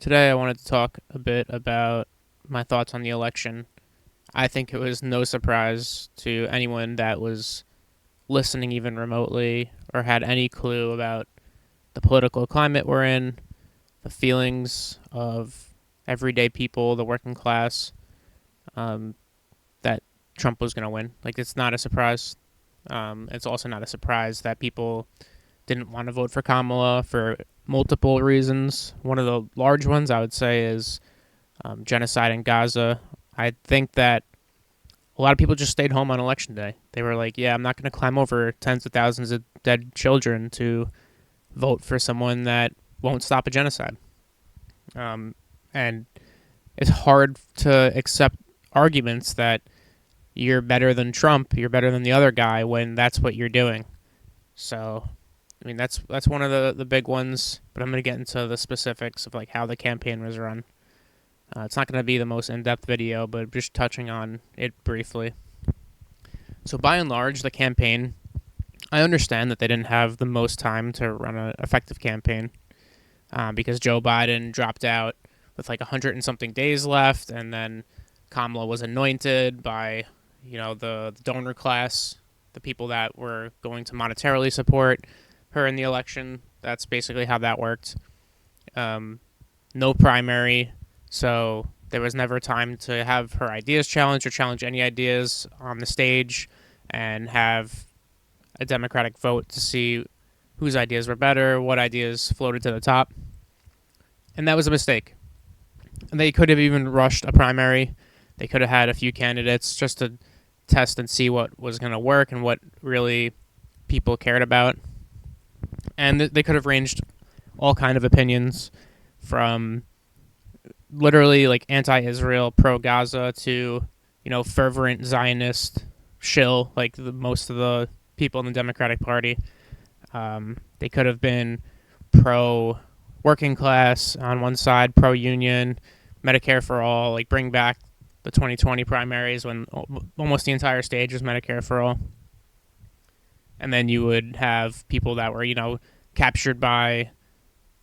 Today, I wanted to talk a bit about my thoughts on the election. I think it was no surprise to anyone that was listening, even remotely, or had any clue about the political climate we're in, the feelings of everyday people, the working class, um, that Trump was going to win. Like, it's not a surprise. It's also not a surprise that people didn't want to vote for Kamala for multiple reasons. One of the large ones I would say is genocide in Gaza. I think that a lot of people just stayed home on election day. They were like, yeah, I'm not going to climb over tens of thousands of dead children to vote for someone that won't stop a genocide. And it's hard to accept arguments that you're better than Trump, you're better than the other guy when that's what you're doing. So, I mean, that's one of the big ones, but I'm going to get into the specifics of like how the campaign was run. It's not going to be the most in-depth video, but just touching on it briefly. So by and large, the campaign, I understand that they didn't have the most time to run an effective campaign because Joe Biden dropped out with like 100 and something days left, and then Kamala was anointed by, the donor class, the people that were going to monetarily support her in the election. That's basically how that worked. No primary, so there was never time to have her ideas challenged or challenge any ideas on the stage and have a democratic vote to see whose ideas were better, what ideas floated to the top. And that was a mistake. And they could have even rushed a primary. They could have had a few candidates just to test and see what was going to work and what really people cared about. And they could have ranged all kind of opinions from literally like anti-Israel, pro-Gaza to, fervent Zionist shill, like most of the people in the Democratic Party. They could have been pro-working class on one side, pro-union, Medicare for all, like bring back the 2020 primaries when almost the entire stage was Medicare for all. And then you would have people that were, captured by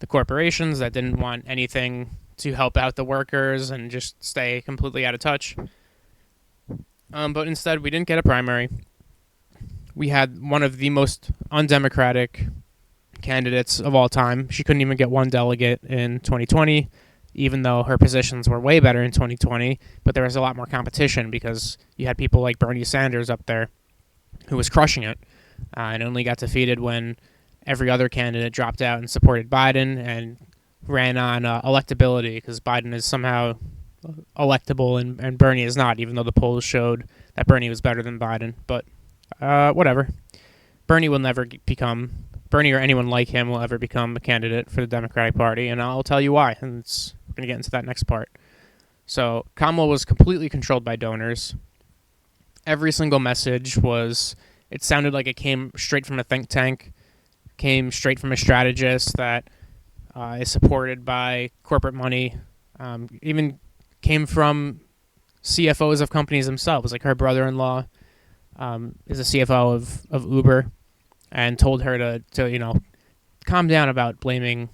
the corporations that didn't want anything to help out the workers and just stay completely out of touch. But instead, we didn't get a primary. We had one of the most undemocratic candidates of all time. She couldn't even get one delegate in 2020, even though her positions were way better in 2020. But there was a lot more competition because you had people like Bernie Sanders up there who was crushing it and only got defeated when every other candidate dropped out and supported Biden and ran on electability because Biden is somehow electable and Bernie is not, even though the polls showed that Bernie was better than Biden. But whatever. Bernie will never become, Bernie or anyone like him will ever become a candidate for the Democratic Party, and I'll tell you why. And we're going to get into that next part. So Kamala was completely controlled by donors. Every single message it sounded like it came straight from a think tank, came straight from a strategist that is supported by corporate money, even came from CFOs of companies themselves. Like her brother-in-law is a CFO of Uber and told her to calm down about blaming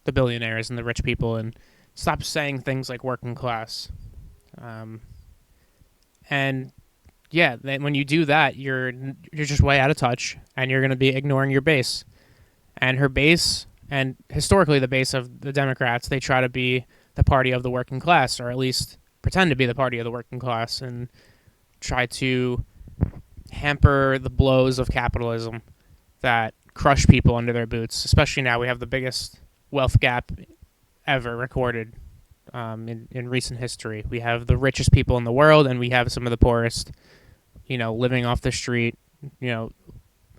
the billionaires and the rich people and stop saying things like working class. And yeah, when you do that, you're just way out of touch and you're going to be ignoring your base. And her base, and historically the base of the Democrats, they try to be the party of the working class, or at least pretend to be the party of the working class, and try to hamper the blows of capitalism that crush people under their boots. Especially now, we have the biggest wealth gap ever recorded in recent history. We have the richest people in the world, and we have some of the poorest, living off the street.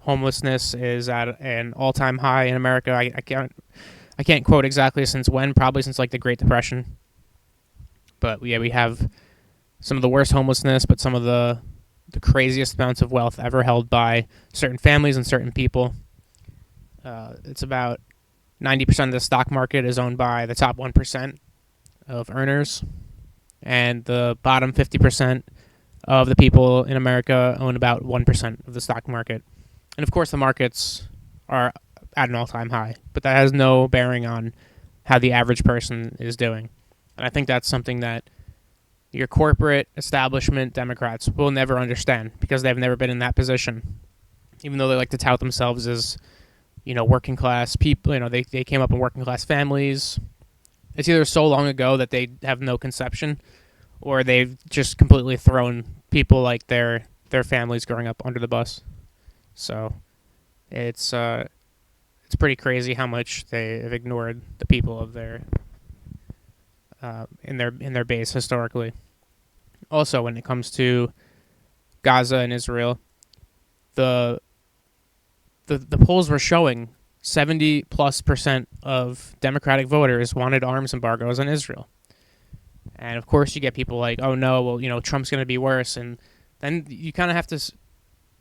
Homelessness is at an all-time high in America. I can't quote exactly since when, probably since like the Great Depression. But yeah, we have some of the worst homelessness, but some of the craziest amounts of wealth ever held by certain families and certain people. It's about 90% of the stock market is owned by the top 1% of earners, and the bottom 50% of the people in America own about 1% of the stock market. And of course, the markets are at an all-time high, but that has no bearing on how the average person is doing. And I think that's something that your corporate establishment Democrats will never understand because they've never been in that position. Even though they like to tout themselves as, working class people, they came up in working class families. It's either so long ago that they have no conception, or they've just completely thrown people like their families growing up under the bus. So it's pretty crazy how much they have ignored the people of their in their base historically. Also, when it comes to Gaza and Israel, the polls were showing 70+% of Democratic voters wanted arms embargoes on Israel. And of course, you get people like, oh no, well, Trump's going to be worse. And then you kind of have to,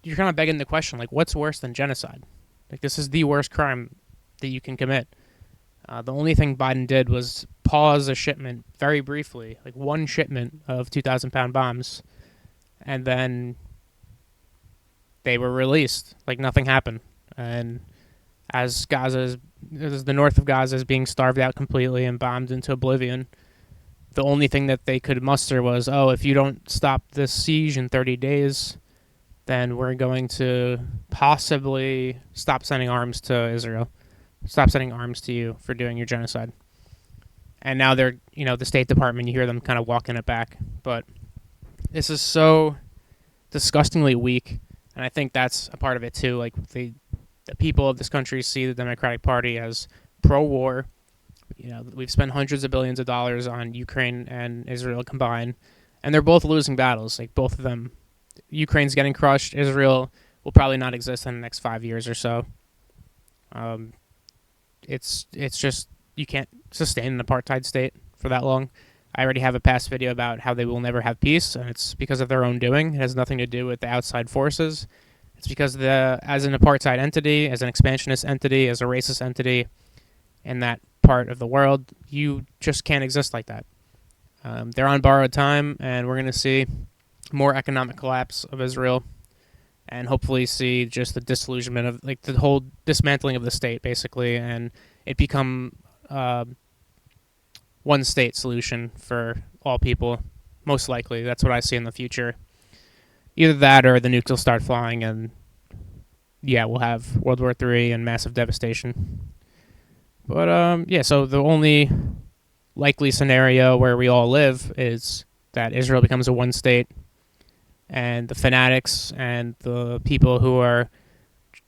you're kind of begging the question, like, what's worse than genocide? Like, this is the worst crime that you can commit. The only thing Biden did was pause a shipment very briefly, like one shipment of 2,000-pound bombs, and then they were released. Like nothing happened. And as the north of Gaza is being starved out completely and bombed into oblivion, the only thing that they could muster was, oh, if you don't stop this siege in 30 days, then we're going to possibly stop sending arms to Israel. Stop sending arms to you for doing your genocide. And now they're, the State Department, you hear them kind of walking it back. But this is so disgustingly weak. And I think that's a part of it too. Like the people of this country see the Democratic Party as pro-war. We've spent hundreds of billions of dollars on Ukraine and Israel combined, and they're both losing battles. Like both of them, Ukraine's getting crushed. Israel will probably not exist in the next 5 years or so. It's just you can't sustain an apartheid state for that long. I already have a past video about how they will never have peace, and it's because of their own doing. It has nothing to do with the outside forces. It's because as an apartheid entity, as an expansionist entity, as a racist entity in that part of the world, you just can't exist like that. They're on borrowed time, and we're going to see more economic collapse of Israel, and hopefully see just the disillusionment of like the whole dismantling of the state, basically, and it become one state solution for all people. Most likely, that's what I see in the future. Either that or the nukes will start flying, and we'll have World War III and massive devastation. But so the only likely scenario where we all live is that Israel becomes a one state, and the fanatics and the people who are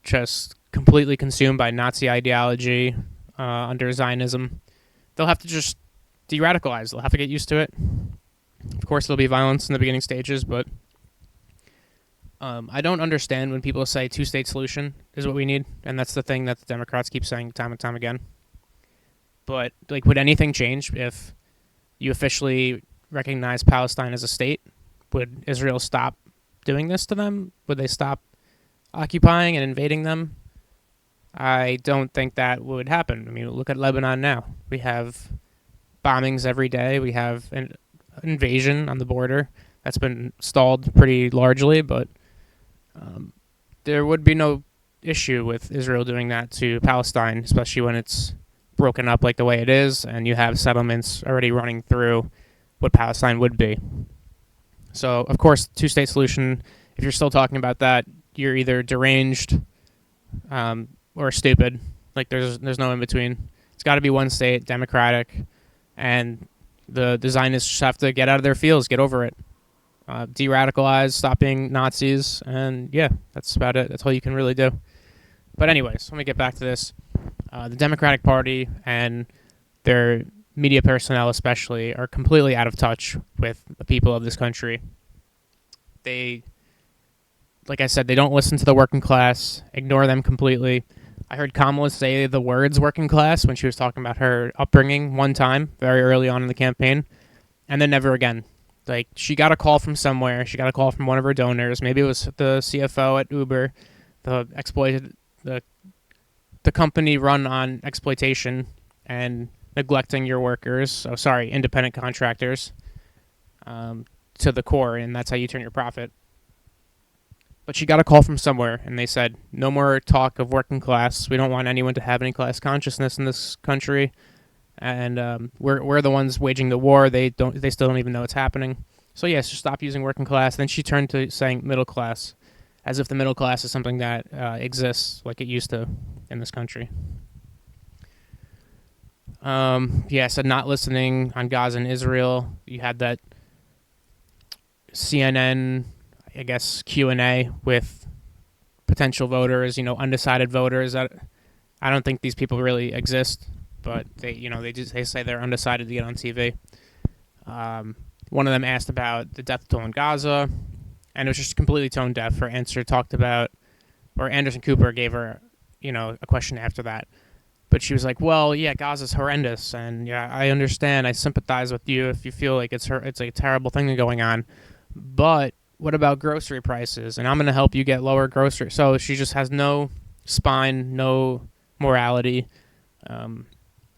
just completely consumed by Nazi ideology under Zionism, they'll have to just de-radicalize. They'll have to get used to it. Of course, there'll be violence in the beginning stages, but I don't understand when people say two-state solution is what we need, and that's the thing that the Democrats keep saying time and time again. But like, would anything change if you officially recognize Palestine as a state? Would Israel stop doing this to them? Would they stop occupying and invading them? I don't think that would happen. I mean, look at Lebanon now. We have bombings every day. We have an invasion on the border that's been stalled pretty largely, but there would be no issue with Israel doing that to Palestine, especially when it's broken up like the way it is, and you have settlements already running through what Palestine would be. So, of course, two-state solution, if you're still talking about that, you're either deranged or stupid. Like, there's no in-between. It's got to be one state, democratic, and the Zionists just have to get out of their fields, get over it. De-radicalize, stop being Nazis, and that's about it. That's all you can really do. But anyways, let me get back to this. The Democratic Party and their media personnel especially are completely out of touch with the people of this country. They, like I said, they don't listen to the working class, ignore them completely. I heard Kamala say the words working class when she was talking about her upbringing one time, very early on in the campaign, and then never again. Like, she got a call from somewhere. She got a call from one of her donors. Maybe it was the CFO at Uber, the company run on exploitation and neglecting your workers. Oh, sorry, independent contractors to the core, and that's how you turn your profit. But she got a call from somewhere, and they said, no more talk of working class. We don't want anyone to have any class consciousness in this country. and we're the ones waging the war. They still don't even know it's happening. So yes, just stop using working class. Then she turned to saying middle class, as if the middle class is something that exists like it used to in this country. So not listening on Gaza and Israel. You had that CNN, I guess, Q&A with potential voters, undecided voters. I don't think these people really exist, but they say they're undecided to get on TV. One of them asked about the death toll in Gaza, and it was just completely tone deaf. Her answer talked about, or Anderson Cooper gave her, a question after that. But she was like, well, yeah, Gaza's horrendous, and yeah, I understand. I sympathize with you if you feel like it's a terrible thing going on. But what about grocery prices? And I'm going to help you get lower grocery. So she just has no spine, no morality.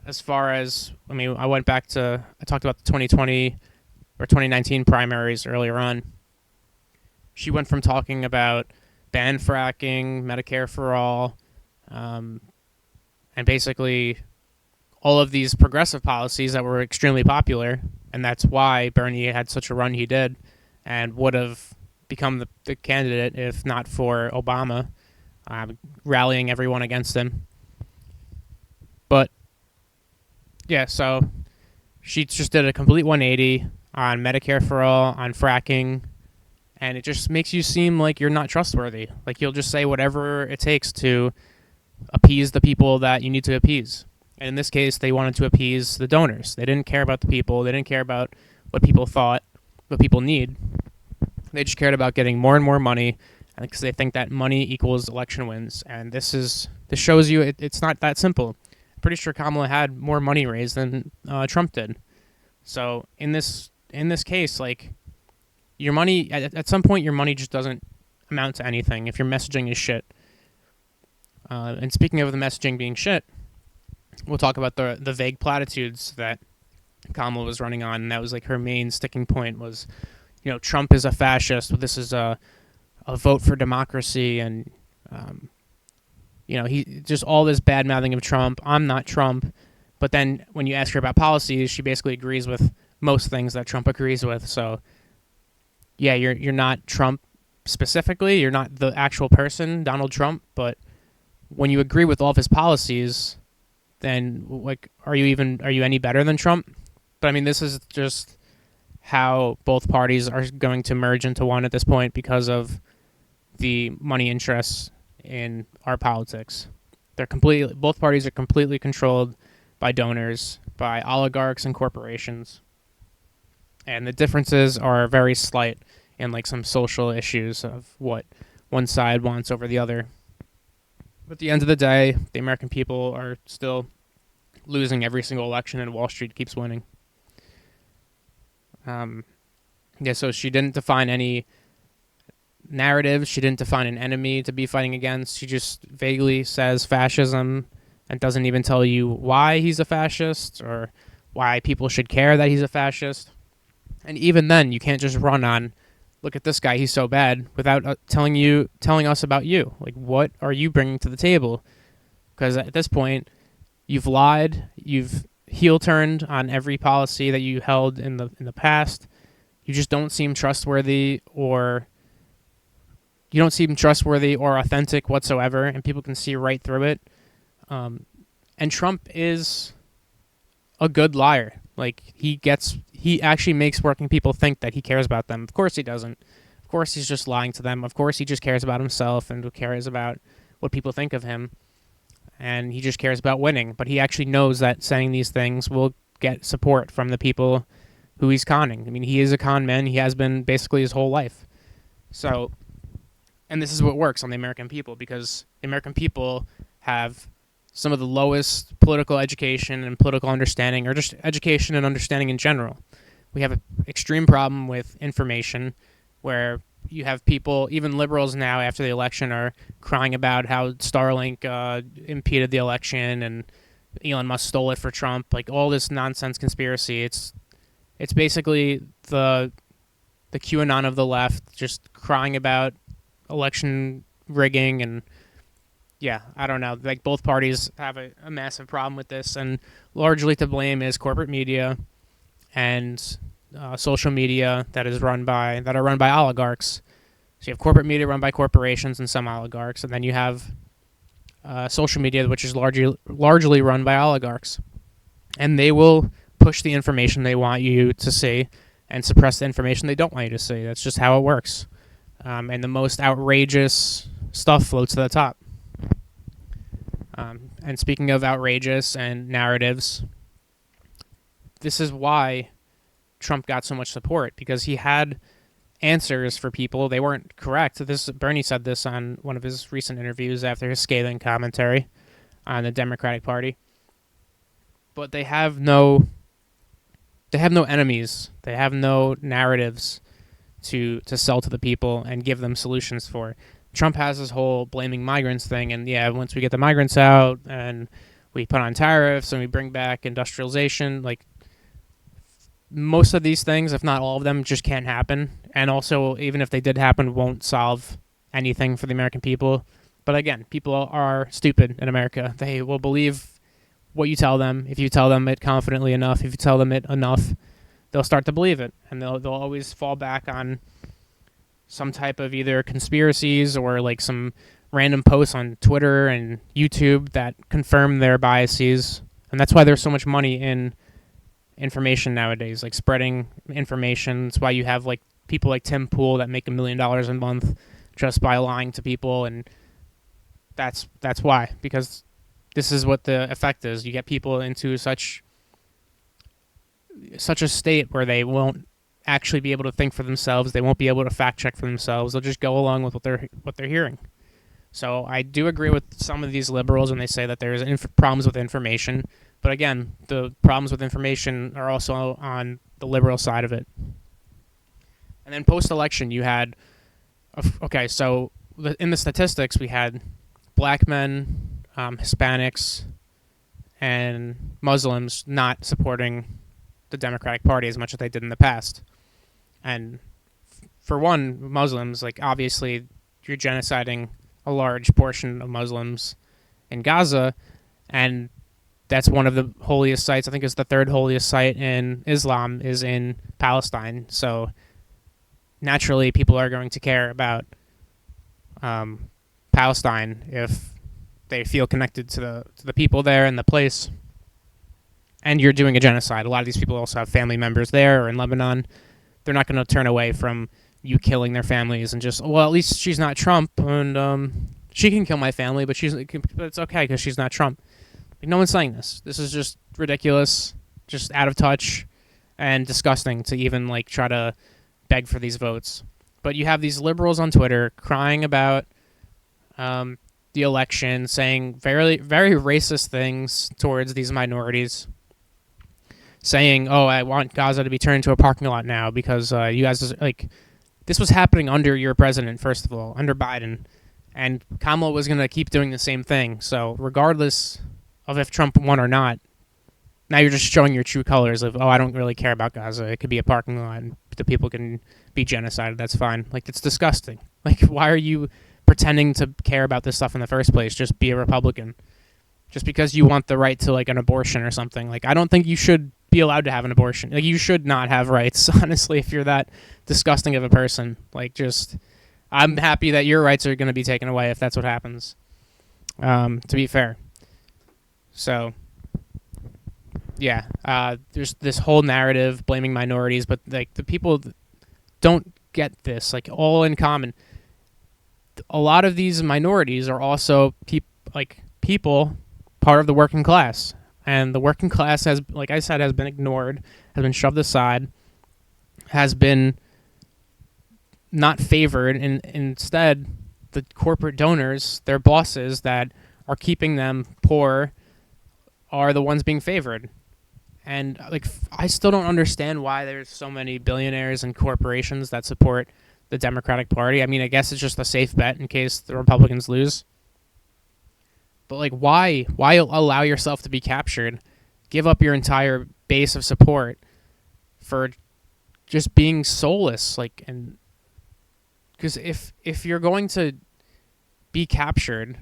As far as, I talked about the 2020 or 2019 primaries earlier on. She went from talking about ban fracking, Medicare for all, and basically all of these progressive policies that were extremely popular, and that's why Bernie had such a run he did and would have become the candidate if not for Obama rallying everyone against him. But, yeah, so she just did a complete 180 on Medicare for all, on fracking, and it just makes you seem like you're not trustworthy. Like you'll just say whatever it takes to appease the people that you need to appease. And in this case, they wanted to appease the donors. They didn't care about the people. They didn't care about what people thought, what people need. They just cared about getting more and more money because they think that money equals election wins. And this shows you it's not that simple. I'm pretty sure Kamala had more money raised than Trump did. So in this case, like, your money, at some point, your money just doesn't amount to anything if your messaging is shit. And speaking of the messaging being shit, we'll talk about the vague platitudes that Kamala was running on, and that was like her main sticking point was, Trump is a fascist. This is a vote for democracy, and he just all this bad mouthing of Trump. I'm not Trump, but then when you ask her about policies, she basically agrees with most things that Trump agrees with. So, yeah, you're not Trump specifically. You're not the actual person, Donald Trump, but when you agree with all of his policies, then like, are you any better than Trump? But this is just how both parties are going to merge into one at this point because of the money interests in our politics. Both parties are completely controlled by donors, by oligarchs and corporations. And the differences are very slight in like some social issues of what one side wants over the other. But at the end of the day, the American people are still losing every single election, and Wall Street keeps winning. So she didn't define any narratives. She didn't define an enemy to be fighting against. She just vaguely says fascism and doesn't even tell you why he's a fascist or why people should care that he's a fascist. And even then, you can't just run on, look at this guy, he's so bad, without telling us about you. Like, what are you bringing to the table? Because at this point, you've lied, you've heel turned on every policy that you held in the past. You just don't seem trustworthy, or authentic whatsoever, and people can see right through it. And Trump is a good liar. Like, he actually makes working people think that he cares about them. Of course he doesn't. Of course he's just lying to them. Of course he just cares about himself and cares about what people think of him. And he just cares about winning. But he actually knows that saying these things will get support from the people who he's conning. He is a con man. He has been basically his whole life. So, and this is what works on the American people, because the American people have some of the lowest political education and political understanding, or just education and understanding in general. We have an extreme problem with information, where you have people, even liberals now after the election, are crying about how Starlink impeded the election and Elon Musk stole it for Trump. Like, all this nonsense conspiracy. It's basically the QAnon of the left, just crying about election rigging and Yeah, I don't know. Like both parties have a massive problem with this, and largely to blame is corporate media and social media that are run by oligarchs. So you have corporate media run by corporations and some oligarchs, and then you have social media, which is largely run by oligarchs, and they will push the information they want you to see and suppress the information they don't want you to see. That's just how it works. And the most outrageous stuff floats to the top. And speaking of outrageous and narratives, this is why Trump got so much support, because he had answers for people. They weren't correct. Bernie said this on one of his recent interviews after his scathing commentary on the Democratic Party. But they have no enemies. They have no narratives to sell to the people and give them solutions for. Trump has this whole blaming migrants thing, and yeah, once we get the migrants out and we put on tariffs and we bring back industrialization, like most of these things, if not all of them, just can't happen. And also, even if they did happen, won't solve anything for the American people. But again, people are stupid in America. They will believe what you tell them. If you tell them it confidently enough, if you tell them it enough, they'll start to believe it, and they'll always fall back on some type of either conspiracies or like some random posts on Twitter and YouTube that confirm their biases. And that's why there's so much money in information nowadays, like spreading information. That's why you have like people like Tim Pool that make $1 million a month just by lying to people, and that's why, because this is what the effect is. You get people into such a state where they won't actually be able to think for themselves. They won't be able to fact check for themselves. They'll just go along with what they're hearing. So I do agree with some of these liberals when they say that there's problems with information. But again, the problems with information are also on the liberal side of it. And then post-election, you had, so in the statistics, we had black men, Hispanics, and Muslims not supporting the Democratic Party as much as they did in the past. And for one, Muslims, like obviously you're genociding a large portion of Muslims in Gaza, and that's one of the holiest sites. I think it's the third holiest site in Islam is in Palestine. So naturally, people are going to care about Palestine if they feel connected to the people there and the place. And you're doing a genocide. A lot of these people also have family members there or in Lebanon. They're not going to turn away from you killing their families and just, well, at least she's not Trump, and she can kill my family, but it's okay because she's not Trump. Like, no one's saying this. This is just ridiculous, just out of touch, and disgusting to even like try to beg for these votes. But you have these liberals on Twitter crying about the election, saying very, very racist things towards these minorities, saying, "Oh, I want Gaza to be turned into a parking lot now because you guys like." This was happening under your president, first of all, under Biden, and Kamala was going to keep doing the same thing. So regardless of if Trump won or not, now you're just showing your true colors of, oh, I don't really care about Gaza. It could be a parking lot, and the people can be genocided. That's fine. Like, it's disgusting. Like, why are you pretending to care about this stuff in the first place? Just be a Republican. Just because you want the right to, like, an abortion or something. Like, I don't think you should be allowed to have an abortion. Like, you should not have rights, honestly, if you're that disgusting of a person. Like, just, I'm happy that your rights are going to be taken away if that's what happens, to be fair. So, yeah, there's this whole narrative blaming minorities, but, like, the people don't get this, like, all in common. A lot of these minorities are also people part of the working class. And the working class has, like I said, has been ignored, has been shoved aside, has been not favored, and instead the corporate donors, their bosses that are keeping them poor, are the ones being favored. And like, I still don't understand why there's so many billionaires and corporations that support the Democratic Party. I mean, I guess it's just a safe bet in case the Republicans lose. But like, why allow yourself to be captured? Give up your entire base of support for just being soulless. Like, and because if you're going to be captured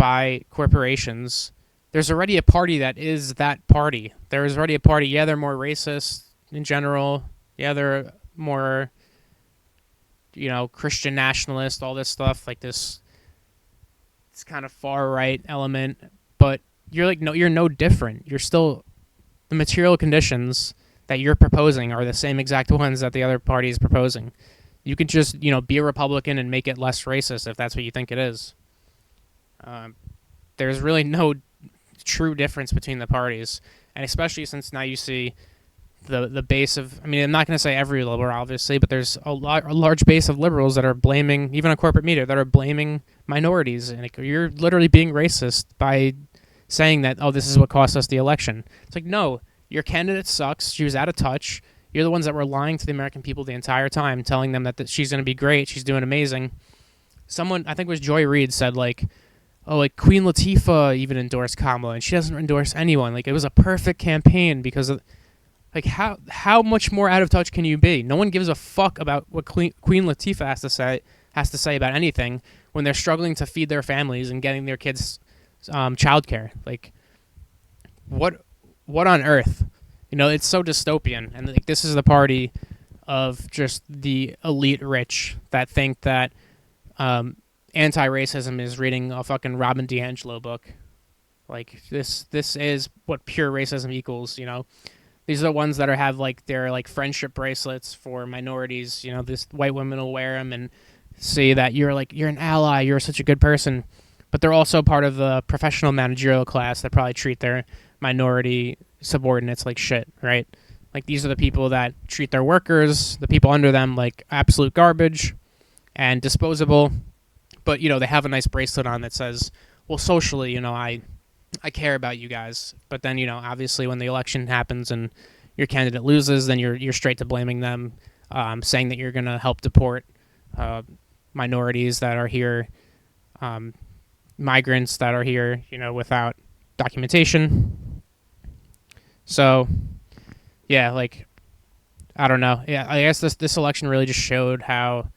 by corporations, there's already a party that is that party. There is already a party. Yeah, they're more racist in general. Yeah, they're more, Christian nationalist, all this stuff, like this kind of far right element. But you're no different. You're still, the material conditions that you're proposing are the same exact ones that the other party is proposing. You could just, be a Republican and make it less racist if that's what you think it is. There's really no true difference between the parties, and especially since now you see the base of, I mean, I'm not going to say every liberal, obviously, but there's a large base of liberals that are blaming, even on corporate media, that are blaming minorities, and you're literally being racist by saying that, oh, this is what cost us the election. It's like, no, your candidate sucks. She was out of touch. You're the ones that were lying to the American people the entire time, telling them that she's going to be great, she's doing amazing. Someone, I think it was Joy Reid, said like, oh, like Queen Latifah even endorsed Kamala, and she doesn't endorse anyone. Like, it was a perfect campaign because of, like, how much more out of touch can you be? No one gives a fuck about what Queen Latifah has to say about anything when they're struggling to feed their families and getting their kids childcare. Like, what on earth? It's so dystopian, and like this is the party of just the elite rich that think that anti-racism is reading a fucking Robin DiAngelo book. Like, this is what pure racism equals. These are the ones that have like their like friendship bracelets for minorities. This white women will wear them and say that you're an ally, you're such a good person. But they're also part of the professional managerial class that probably treat their minority subordinates like shit, right? Like, these are the people that treat their workers, the people under them, like absolute garbage and disposable. But, they have a nice bracelet on that says, well, socially, I care about you guys. But then, obviously when the election happens and your candidate loses, then you're straight to blaming them, saying that you're going to help deport minorities that are here, migrants that are here, without documentation. So, yeah, like, I don't know. Yeah, I guess this election really just showed how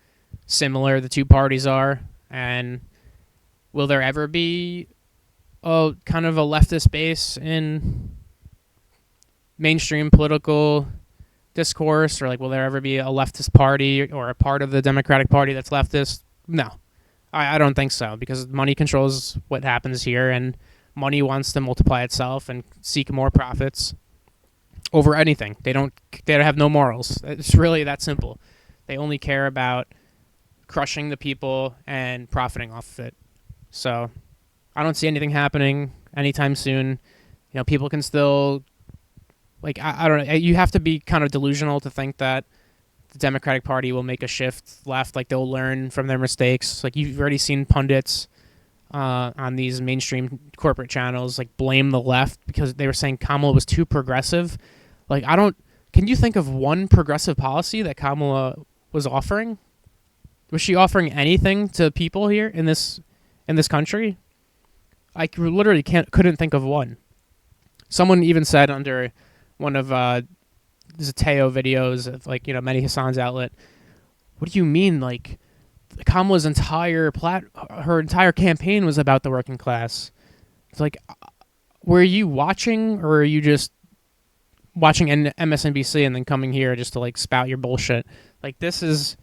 similar the two parties are. And will there ever be a kind of a leftist base in mainstream political discourse? Or, like, will there ever be a leftist party or a part of the Democratic Party that's leftist? No. I don't think so, because money controls what happens here, and money wants to multiply itself and seek more profits over anything. They don't have no morals. It's really that simple. They only care about crushing the people and profiting off of it. So I don't see anything happening anytime soon. People can still, like, I don't know. You have to be kind of delusional to think that the Democratic Party will make a shift left. Like, they'll learn from their mistakes. Like, you've already seen pundits on these mainstream corporate channels like blame the left because they were saying Kamala was too progressive. Like, can you think of one progressive policy that Kamala was offering? Was she offering anything to people here in this country? I literally couldn't think of one. Someone even said under one of Zateo videos of, like, Mehdi Hassan's outlet, what do you mean, like, Kamala's entire campaign was about the working class? It's like, were you watching, or are you just watching MSNBC and then coming here just to, like, spout your bullshit? Like, this is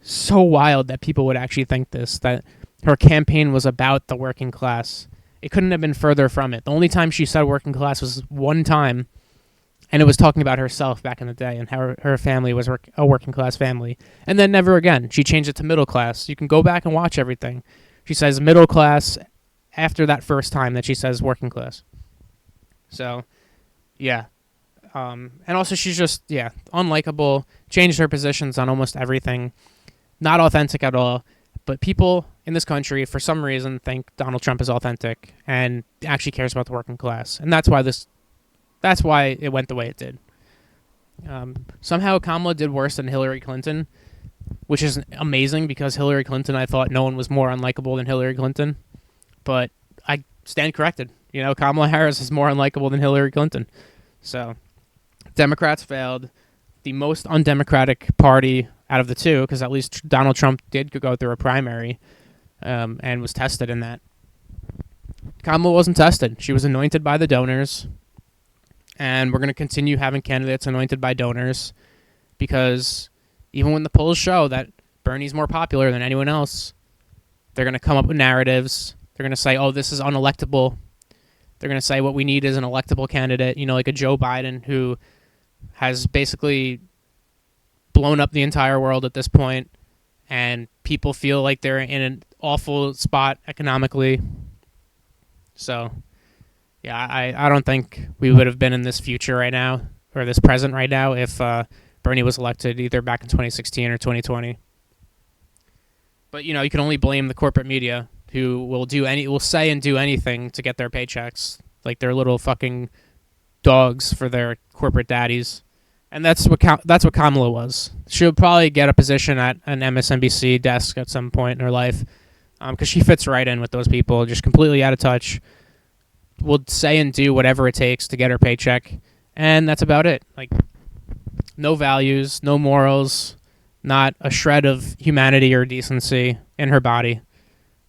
so wild that people would actually think this, that her campaign was about the working class. It couldn't have been further from it. The only time she said working class was one time, and it was talking about herself back in the day and how her family was a working class family. And then never again. She changed it to middle class. You can go back and watch everything. She says middle class after that first time that she says working class. So, yeah. And also she's just, unlikable, changed her positions on almost everything. Not authentic at all. But people in this country, for some reason, think Donald Trump is authentic and actually cares about the working class. And that's why it went the way it did. Somehow Kamala did worse than Hillary Clinton, which is amazing because Hillary Clinton, I thought no one was more unlikable than Hillary Clinton. But I stand corrected. Kamala Harris is more unlikable than Hillary Clinton. So Democrats failed. The most undemocratic party out of the two, because at least Donald Trump did go through a primary and was tested in that. Kamala wasn't tested. She was anointed by the donors, and we're going to continue having candidates anointed by donors because even when the polls show that Bernie's more popular than anyone else, they're going to come up with narratives. They're going to say, oh, this is unelectable. They're going to say what we need is an electable candidate, like a Joe Biden who has basically blown up the entire world at this point, and people feel like they're in an awful spot economically. So, yeah, I don't think we would have been in this future right now, or this present right now, if Bernie was elected either back in 2016 or 2020. But, you can only blame the corporate media, who will say and do anything to get their paychecks, like they're little fucking dogs for their corporate daddies. And that's what Kamala was. She'll probably get a position at an MSNBC desk at some point in her life, because she fits right in with those people, just completely out of touch. Will say and do whatever it takes to get her paycheck, and that's about it. Like, no values, no morals, not a shred of humanity or decency in her body.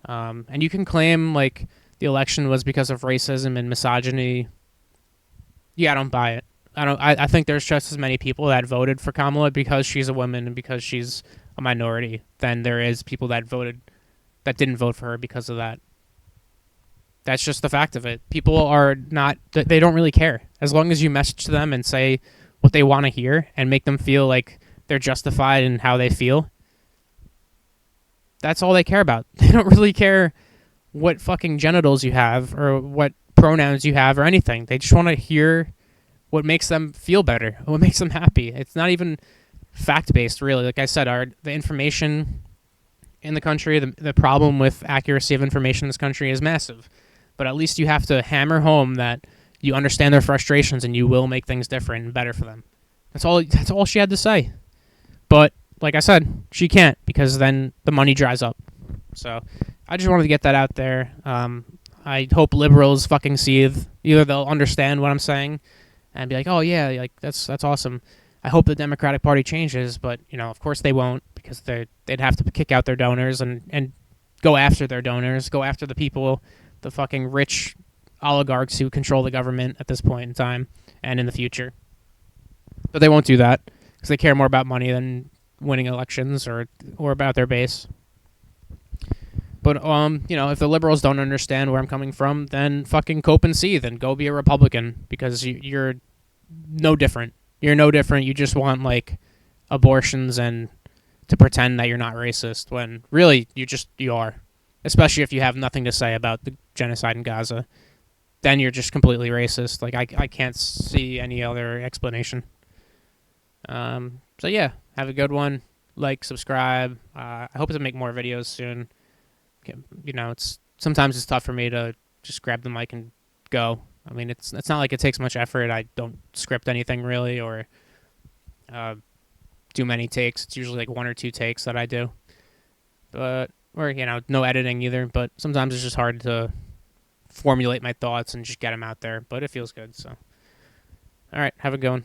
And you can claim like the election was because of racism and misogyny. Yeah, I don't buy it. I think there's just as many people that voted for Kamala because she's a woman and because she's a minority than there is people that didn't vote for her because of that. That's just the fact of it. People they don't really care. As long as you message to them and say what they want to hear and make them feel like they're justified in how they feel, that's all they care about. They don't really care what fucking genitals you have or what pronouns you have or anything. They just want to hear what makes them feel better, what makes them happy. It's not even fact-based, really. Like I said, the information in the country, the problem with accuracy of information in this country is massive. But at least you have to hammer home that you understand their frustrations and you will make things different and better for them. That's all she had to say. But like I said, she can't, because then the money dries up. So I just wanted to get that out there. I hope liberals fucking seethe. Either they'll understand what I'm saying and be like, oh yeah, like that's awesome. I hope the Democratic Party changes, but of course they won't, because they'd have to kick out their donors and go after their donors, go after the people, the fucking rich oligarchs who control the government at this point in time and in the future. But they won't do that because they care more about money than winning elections or about their base. But if the liberals don't understand where I'm coming from, then fucking cope and seethe and go be a Republican, because you're no different. You're no different. You just want like abortions and to pretend that you're not racist when really you are. Especially if you have nothing to say about the genocide in Gaza, then you're just completely racist. Like I can't see any other explanation. So yeah, have a good one. Like, subscribe. I hope to make more videos soon. Sometimes it's tough for me to just grab the mic and go. I mean, it's not like it takes much effort. I don't script anything really or do many takes. It's usually like 1 or 2 takes that I do. Or no editing either. But sometimes it's just hard to formulate my thoughts and just get them out there. But it feels good. So, all right, have a good one.